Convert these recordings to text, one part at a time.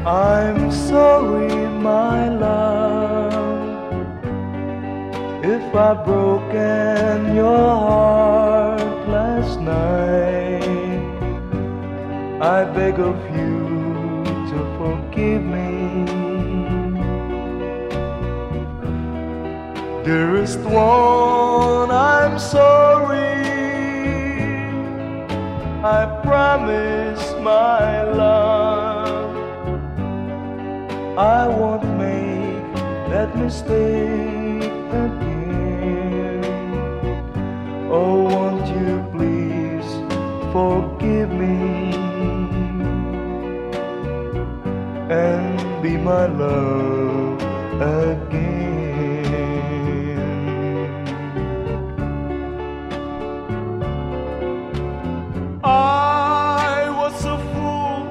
I'm sorry, my love, if I've broken your heart last night. I beg of you to forgive me. Dearest one, I'm sorry. I promise, my love, I won't make that mistake again. Oh, won't you please forgive me and be my love again. I was a fool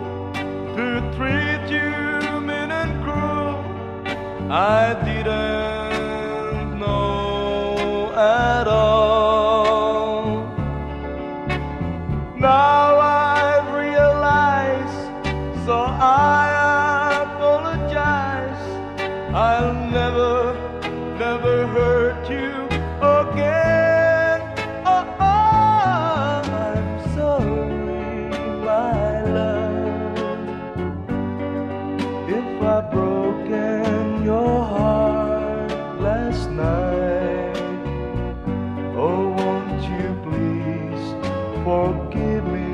to treat you mean and cruel. I didn't know at all. Now I realize, so I apologize. I'll never hurt you again. Oh, I'm sorry, my love, if I've broken your heart last night. Oh, won't you please forgive me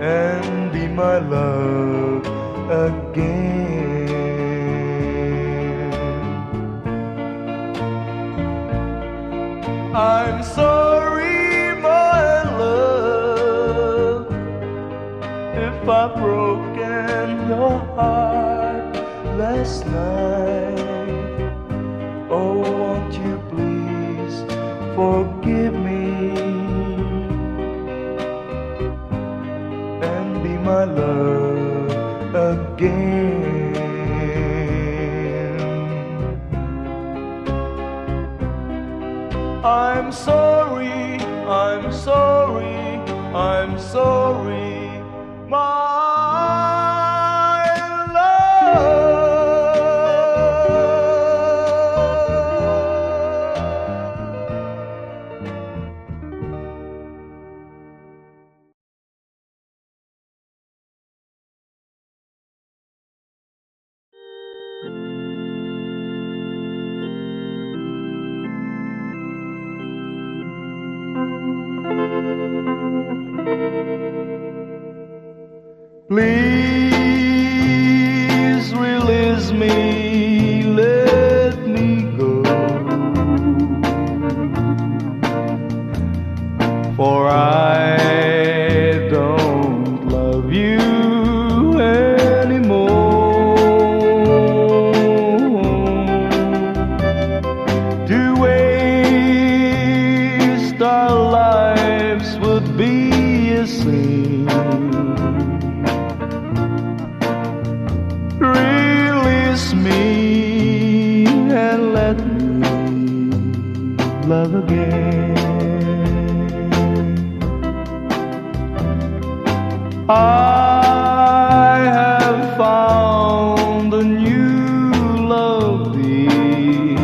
and be my love again. I'm sorry, my love, if I've broken your heart last night. Oh, won't you please forgive me and be my love again. I'm sorry, I'm sorry, I'm sorry, my love. Please release me, let me go, for I don't love you anymore. To waste our lives would be a sin. Release me and let me love again. I have found a new love, dear,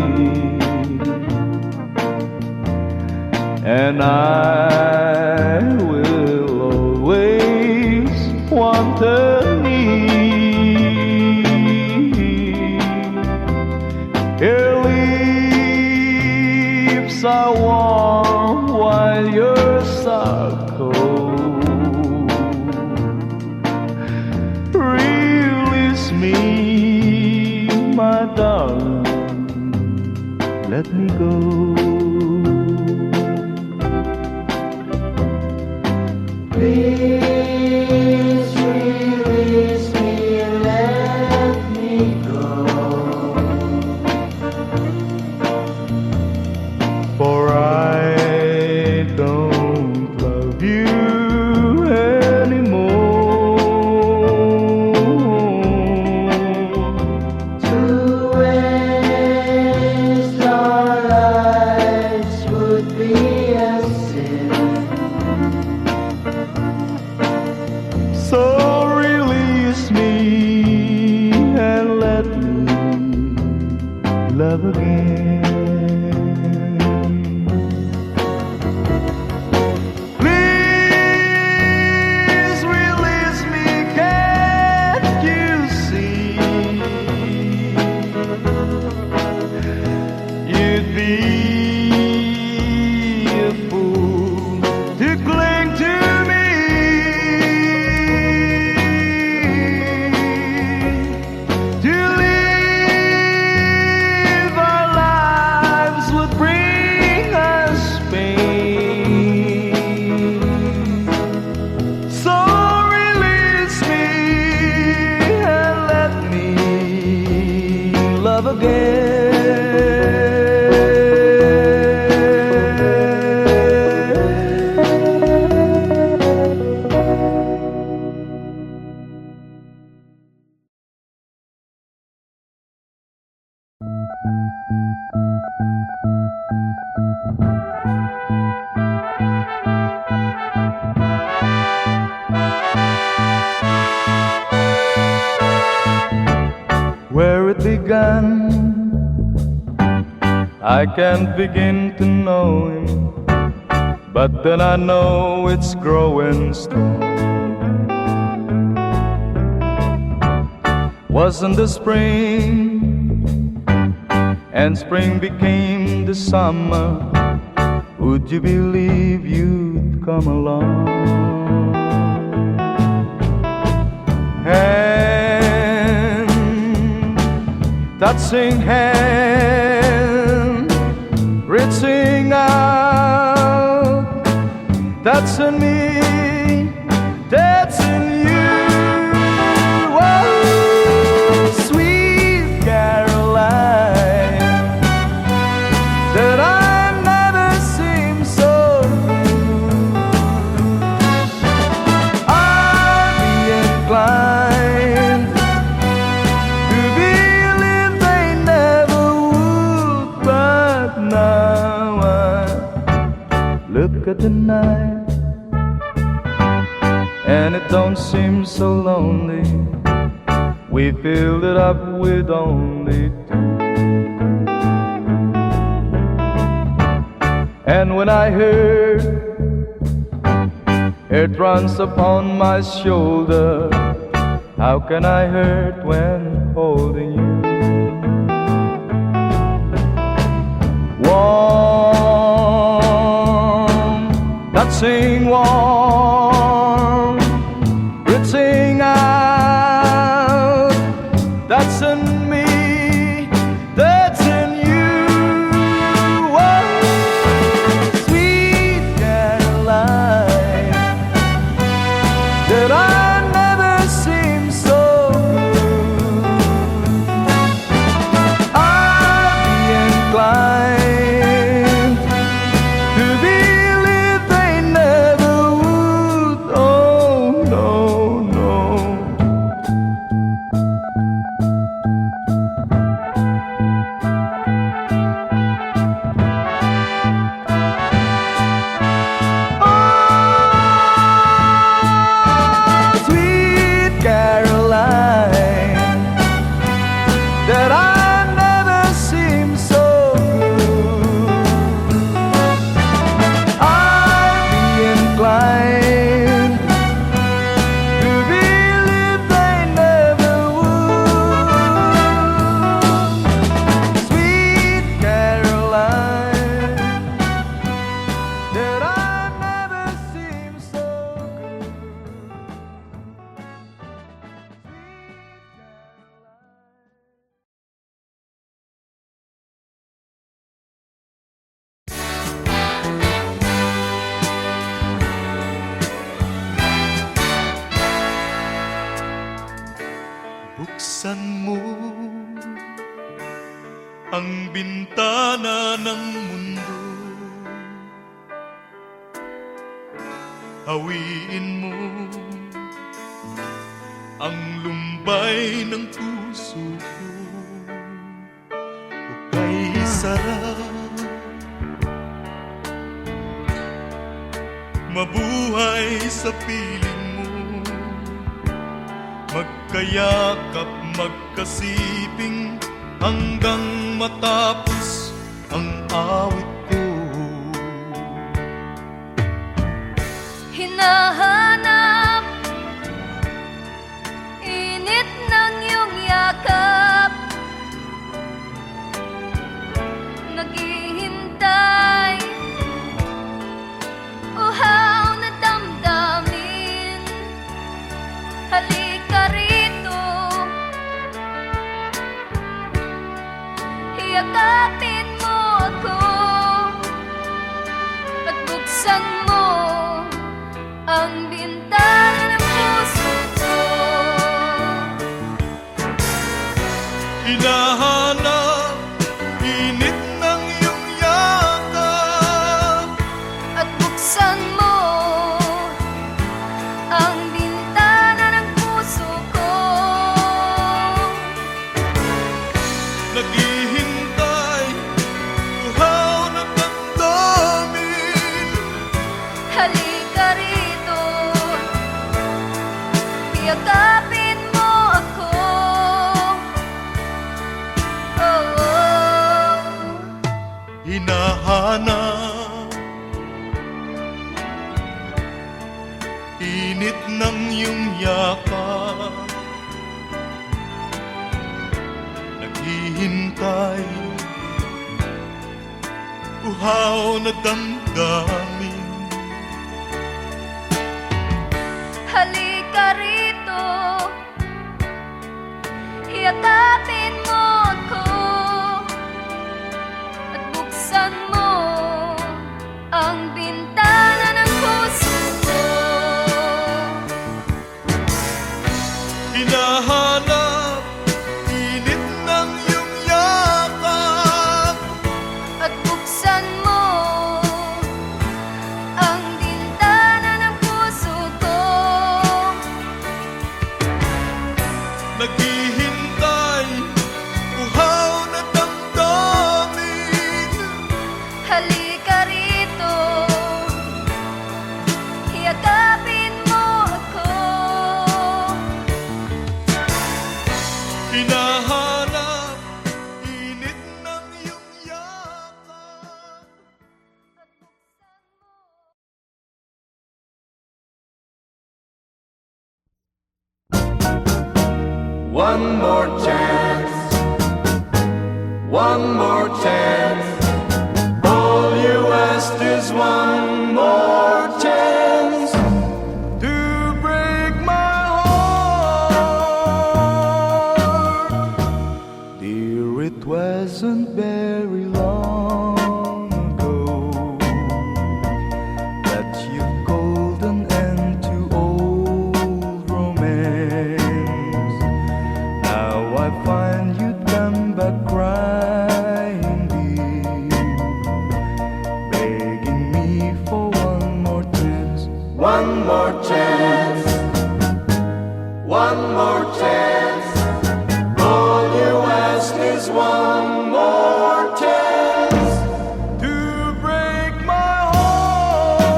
and I will always want her near. Your lips are warm while yours are cold. Release me, my darling, let me go. Please release me, let me go, for I don't love you anymore. to waste our lives love again. Please release me, can't you see? You'd be a fool to cling to me. To live our lives would bring us pain. So release me and let me love again. Where it began, I can't begin to know him, but then I know it's growing strong. Wasn't the spring, and spring became the summer, would you believe you'd come along? Touching hand, reaching out, touching me, touching you. Oh, sweet Caroline, that I never seem so good. I'd be inclined to believe they never would, but now I look at the night and it don't seem so lonely. We filled it up with only two. And when I heard it runs upon my shoulder, how can I hurt when holding you? Warm, touching warm, reaching out, touching me, touching you. Oh, sweet Caroline, that I never seem so good. I'd be inclined to believe they never would. Oh, no, no. Oh, sweet Caroline, that I never seem so good. I'd be inclined to believe they never would. Sweet Caroline, that I never seem so good. Buksan mo ang bintana ng mundo, hawiin mo ang lumbay ng puso ko. Hukay sarap, mabuhay sa piling mo, magkayakap, magkasiping hanggang matapos ang awit ko. Hinahanap init ng iyong yakap, naghihintay uhaw na damdamin. Halika rito, yakapin mo ako at buksan mo ang bintana ng puso ko. Hinahanap init ng iyong yakap, At buksan mo ang bintana ng puso ko. naghihintay, uhaw na damdamin. Halika rito, yakapin mo ako. Oh, oh. Hinahanap init ng iyong yakap, naghihintay, uhaw na damdamin. Halika rito, yakapin mo ako at buksan mo ang bintana ng puso ko. Hinahanap init ng iyong yakap, At buksan mo ang bintana ng puso ko. naghihintay, uhaw na damdamin. Halika rito, yakapin mo ako. Hinahanap init ng iyong yakap. One more chance, one more chance. All you asked is one more chance to break my heart. Dear, it wasn't very long ago that you called an end to old romance. Now I find you come back crying deep, begging me for one more chance. One more chance, one more chance. All you ask is one more chance to break my heart.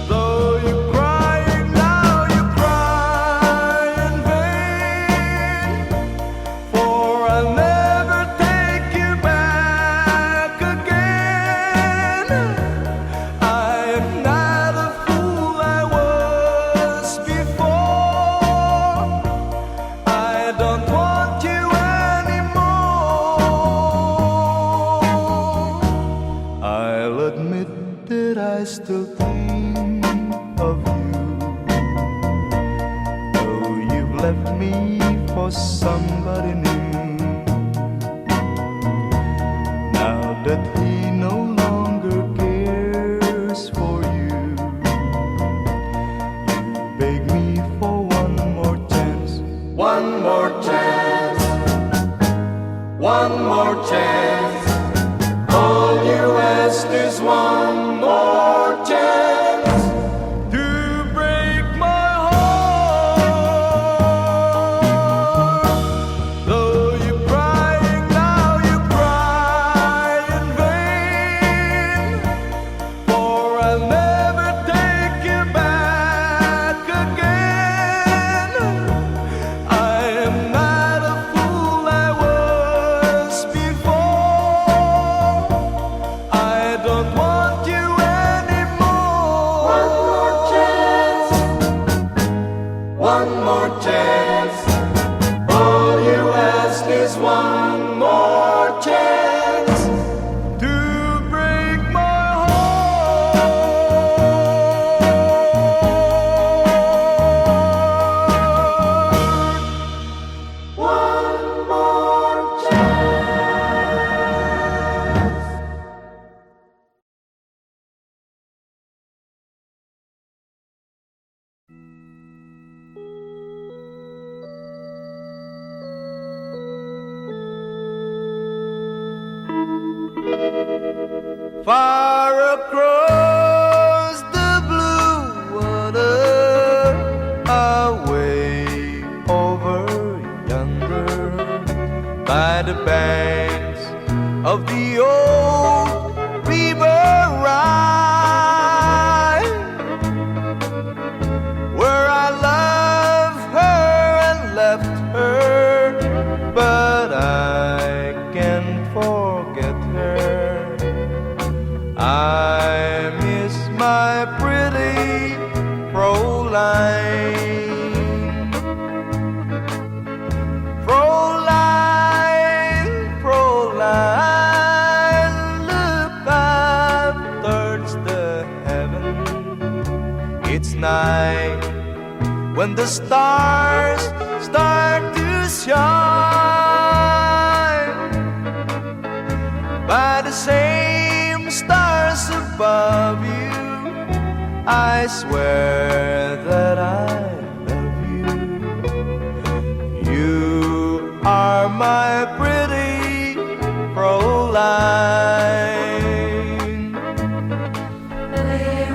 Though you're crying now, you cry in vain, for I'll never take you back again. I am not a fool I was before. I don't want you anymore. I'll admit that I still think of you, though you've left me for somebody new. Now that he no longer cares for you, you beg me for one more chance. One more chance, one more chance. All you ask is one more chance to break my heart. Though you're crying now, you cry in vain, for I'll never take you back again. I am not a far across the blue water, away over yonder, by the banks of the old river Rhine, where I loved her and left her, but I can't forget her. I miss my pretty Fräulein. Fräulein, Fräulein, look up towards the heaven. It's night when the stars start to shine, by the same stars above you, I swear that I love you. You are my pretty Fräulein. Where I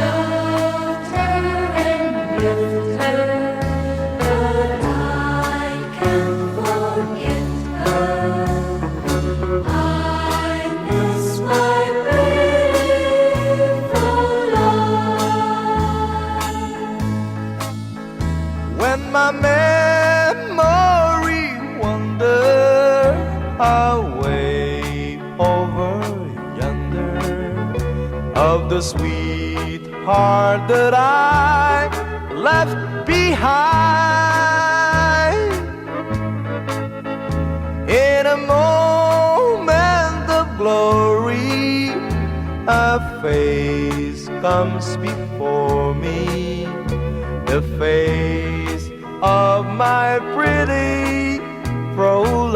loved her and left her, but I can't forget her. I miss my beautiful life. When my memory wander away over yonder, of the sweetheart that I left behind, in a moment of glory, a face comes before me, the face of my pretty Fräulein.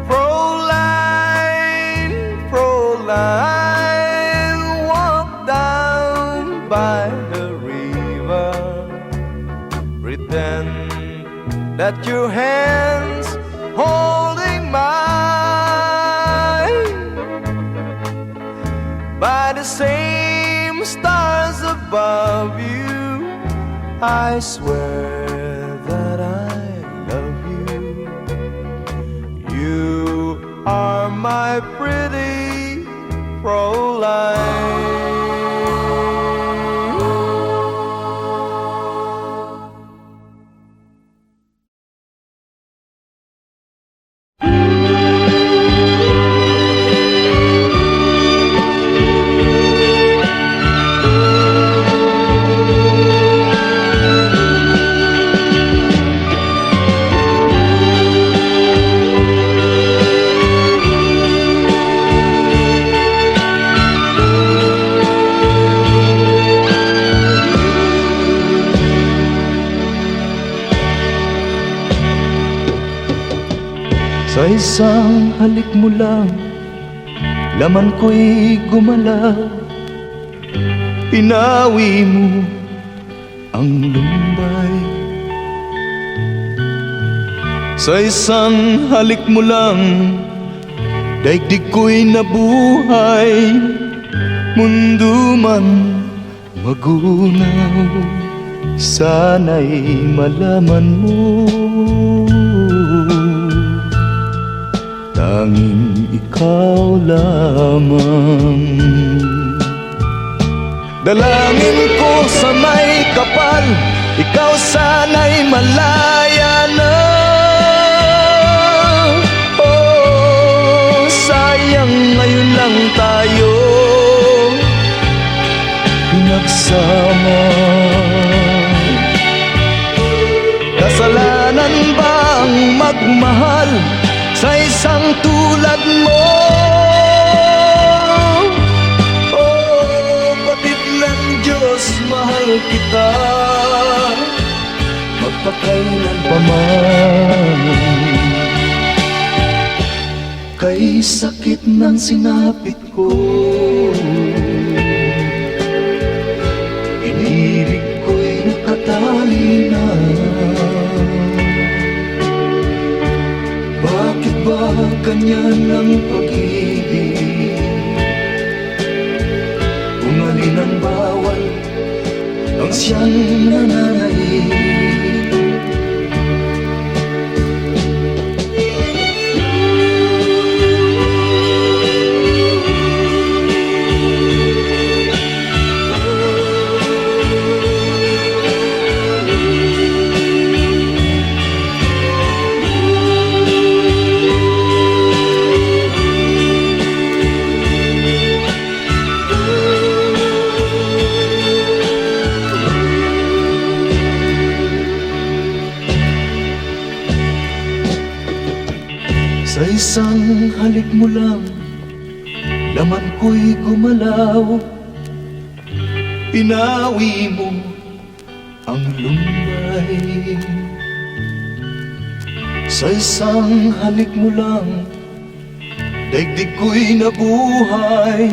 Fräulein, Fräulein, walk down by the river, pretend that your hands holding mine, by the same stars above you, I swear that I love you. You are my pretty Fräulein. Sa isang halik mo lang, laman ko'y gumalaw, pinawi mo ang lumbay. Sa isang halik mo lang, daigdig ko'y nabuhay, mundo man magunaw, sana'y malaman mo, tanging ikaw lamang. Dalangin ko sa may kapal, ikaw sana'y malaya na. Oh, sayang ngayon lang tayo pinagsama. Kasalanan ba ang magmahal sa isang tulad mo? Oh, batid lang Diyos, mahal kita, magpakailan pa man. Kay sakit ng sinapit ko, inilig ko'y nakatali na. Bakit ba ganito ganyan ang pag-ibig. Kung alin ang bawal, ang siyang nananaig. Sa isang halik mo lang, laman ko'y gumalaw. Pinawi mo ang lumbay. Sa isang halik mo lang, daigdig ko'y nabuhay.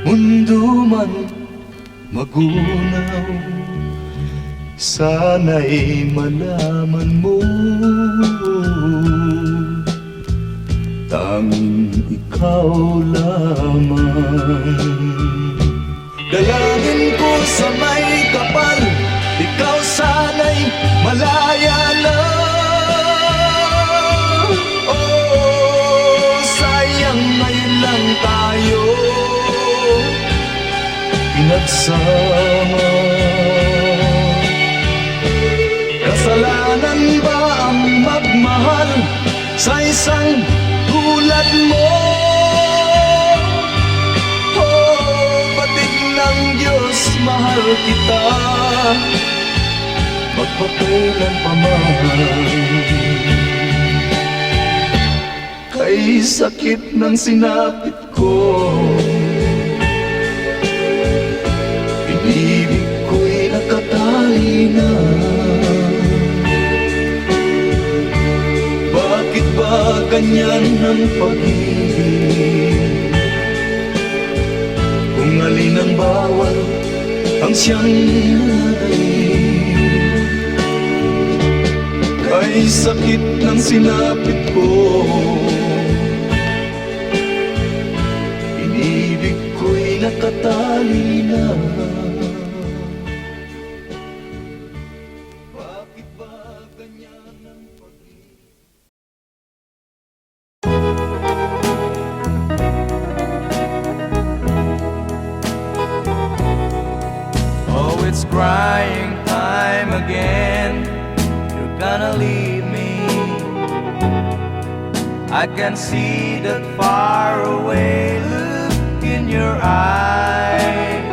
Mundo man magunaw, sana'y malaman mo, tanging ikaw lamang. Dalangin ko sa may kapal, ikaw sana'y malaya na. Oh, sayang ngayon lang tayo pinagsama. Kasalanan ba ang magmahal sa isang tulad mo? Oh, batik ng Diyos, mahal kita, magpakailan pa man. Kay sakit ng sinapit ko, inibig ko'y nakatali na. Bakit ba ganyan ang pag-ibig? Kung alin ang bawal, ang siyang nananaig. Kay sakit ng sinapit ko, inibig ko'y nakatali na. Bakit ba ganyan ang pag-ibig? Oh, it's crying time again. You're gonna leave me. I can see that far away look in your eyes.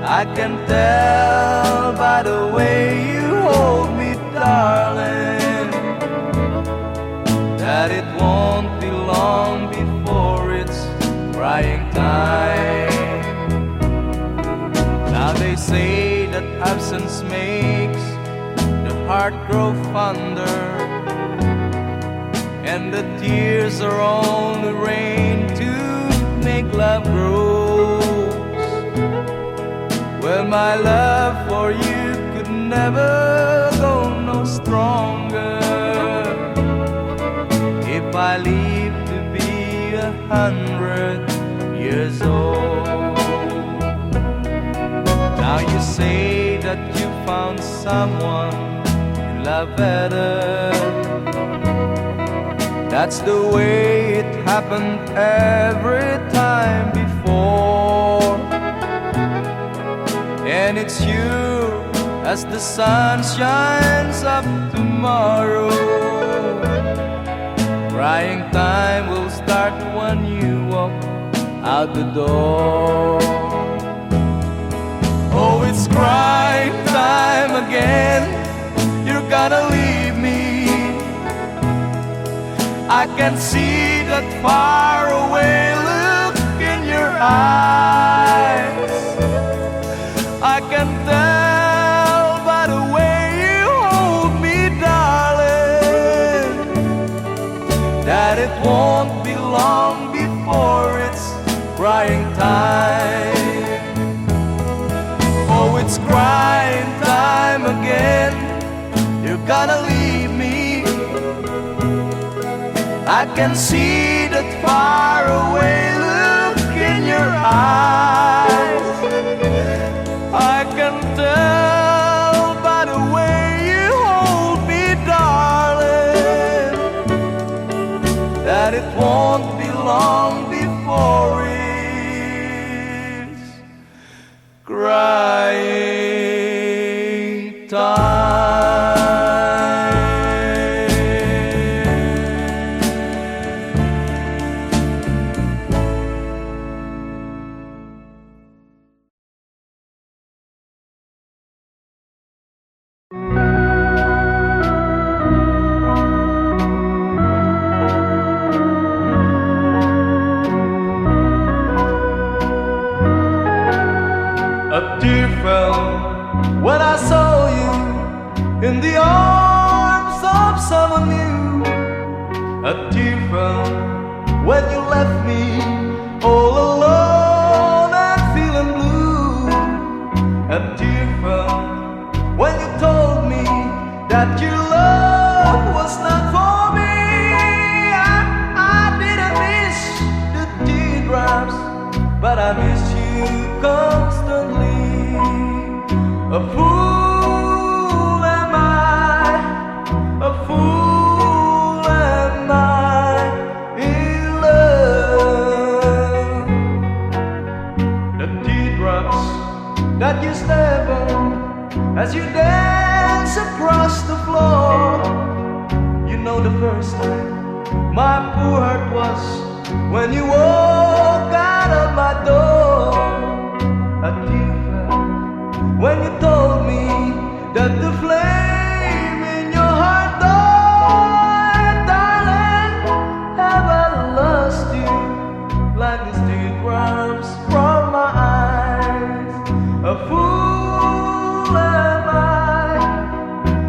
I can tell by the way you hold me, darling, that it won't be long before it's crying time. Now they say that absence makes the heart grow fonder, and the tears are only rain to make love grows. Well, my love for you could never go no stronger if I live to be 100 years old. Now you say that you found someone you love better. That's the way it happened every time before. And it's you as the sun shines up tomorrow. Crying time will start when you walk out the door. Oh, it's crying time again. You're gonna leave me. I can see that far away look in your eyes. I can tell by the way you hold me, darling, that it won't be long before it's crying time. Oh, it's crying time again. You're gonna leave me. I can see that faraway look in your eyes. I can tell by the way you hold me, darling, that it won't be long before it's crying time. A tear fell when I saw you in the arms of someone new. A tear fell when you left me all alone and feeling blue. A tear fell when you told me that your love was not for me. I didn't miss the teardrops, but I miss you constantly. A fool am I, a fool am I in love. The teardrops that you step on as you dance across the floor. You know the first time my poor heart was when you walk out of my door. A tear fell when you told me that the flame in your heart died. Darling, have I lost you like these teardrops from my eyes? A fool am I,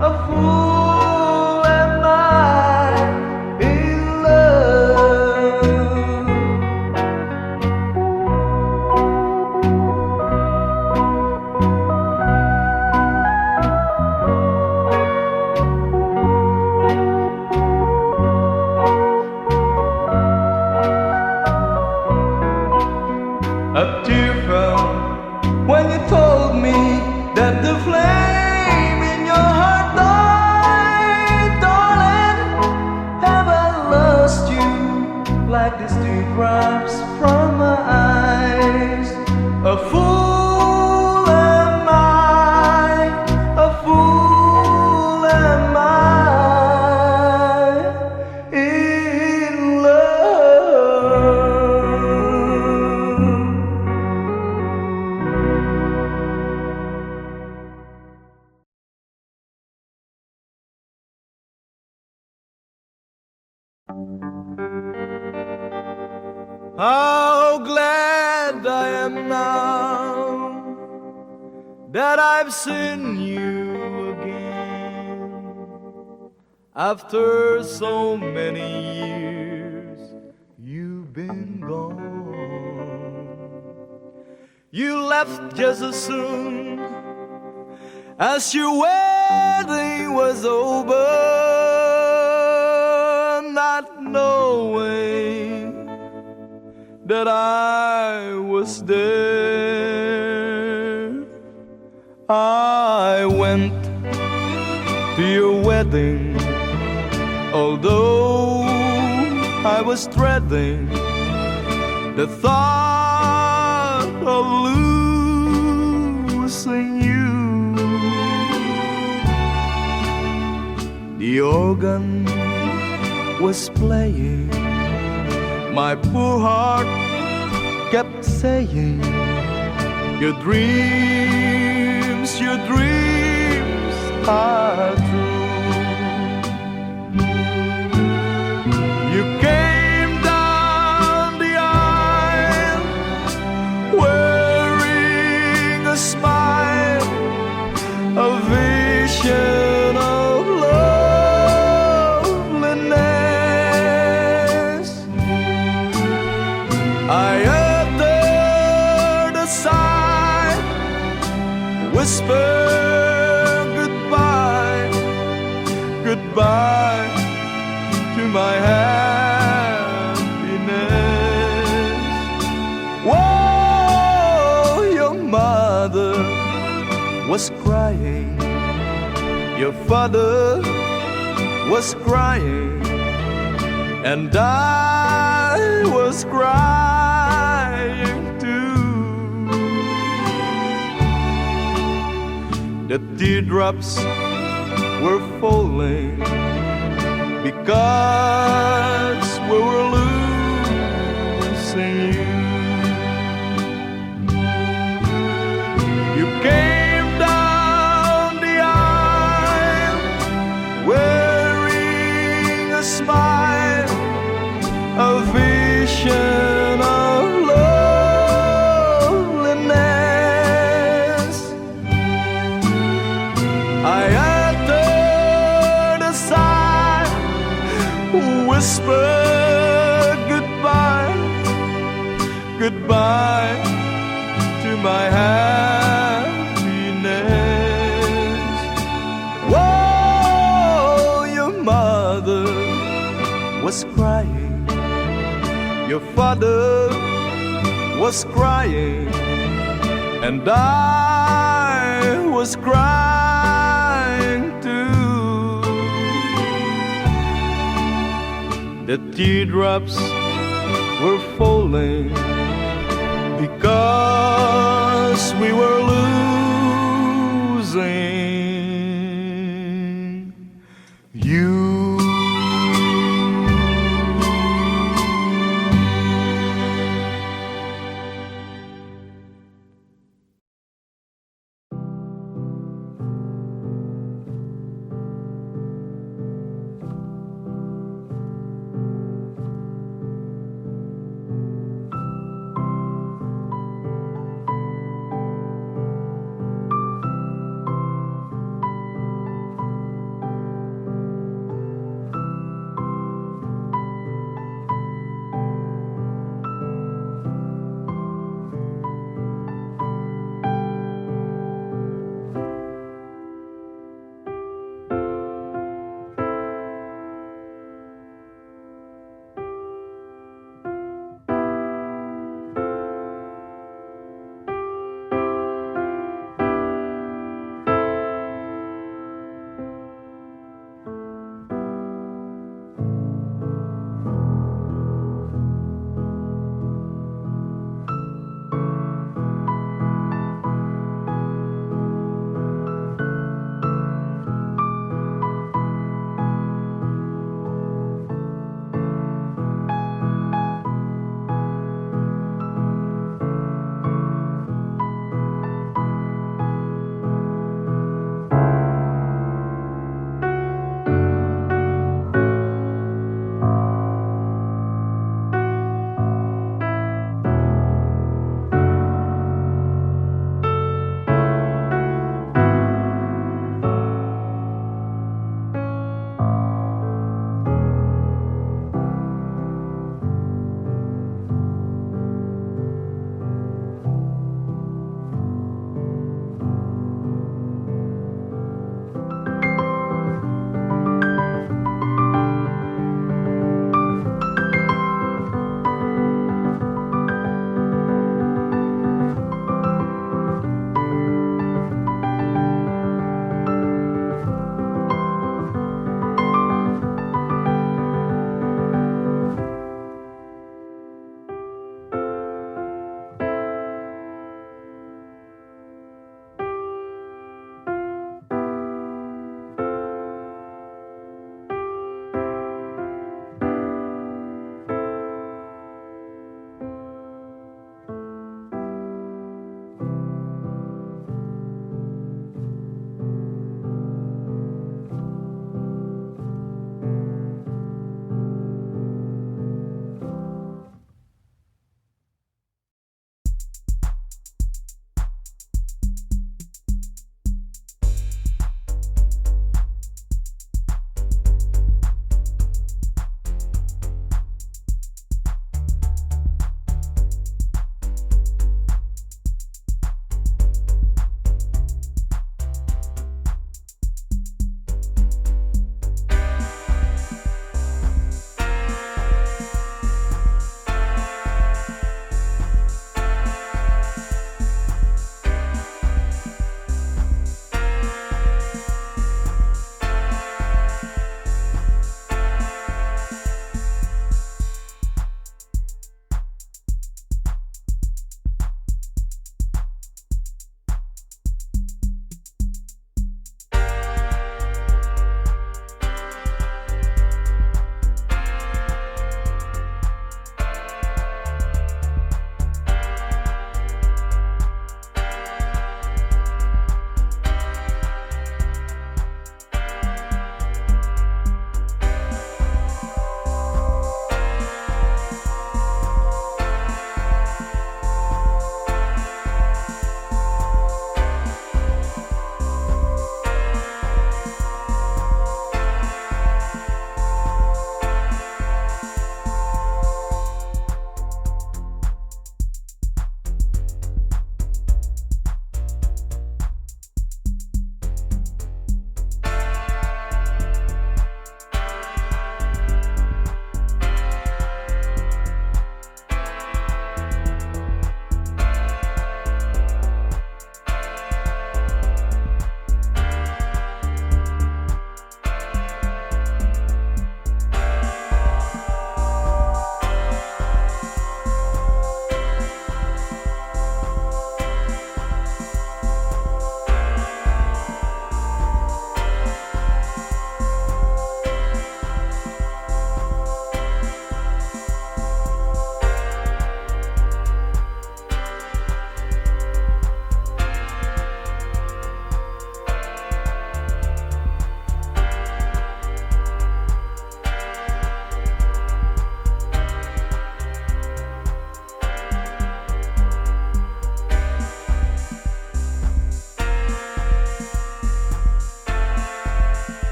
a fool am I in love. A tear fell when you told me that the flame in your heart died. Darling, have I lost you like these teardrops from my eyes? A fool am I, a fool am I in love. How glad I am now that I've seen you again. After so many years, you've been gone. You left just as soon as your wedding was over, not knowing that I was there. I went to your wedding, although I was dreading the thought of losing you. The organ was playing, my poor heart kept saying, your dreams are true. You came down the aisle wearing a smile, a vision of loveliness. I uttered a sigh, whispered goodbye, goodbye to my hand. was crying, your father was crying, and I was crying too. The teardrops were falling because we were losing you. You came down the aisle wearing a smile, a vision of loneliness. I uttered a sigh, whispered goodbye, goodbye to my happiness. Whoa, your mother was crying, your father was crying, and I was crying too. The teardrops were falling because we were losing you.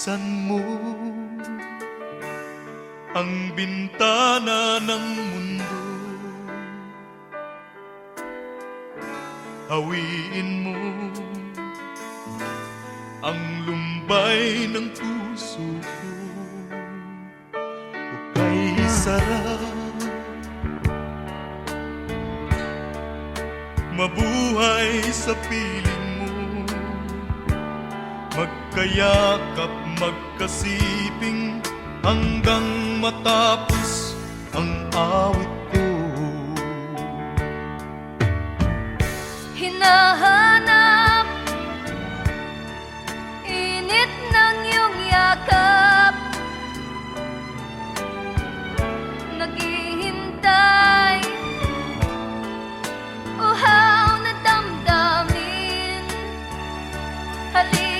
buksan mo ang bintana ng mundo. Hawiin mo ang lumbay ng puso ko. Hukay sarap, mabuhay sa piling mo. Magkayakap, magkasiping hanggang matapos ang awit ko. Hinahanap init ng iyong yakap, naghihintay uhaw na damdamin. Halika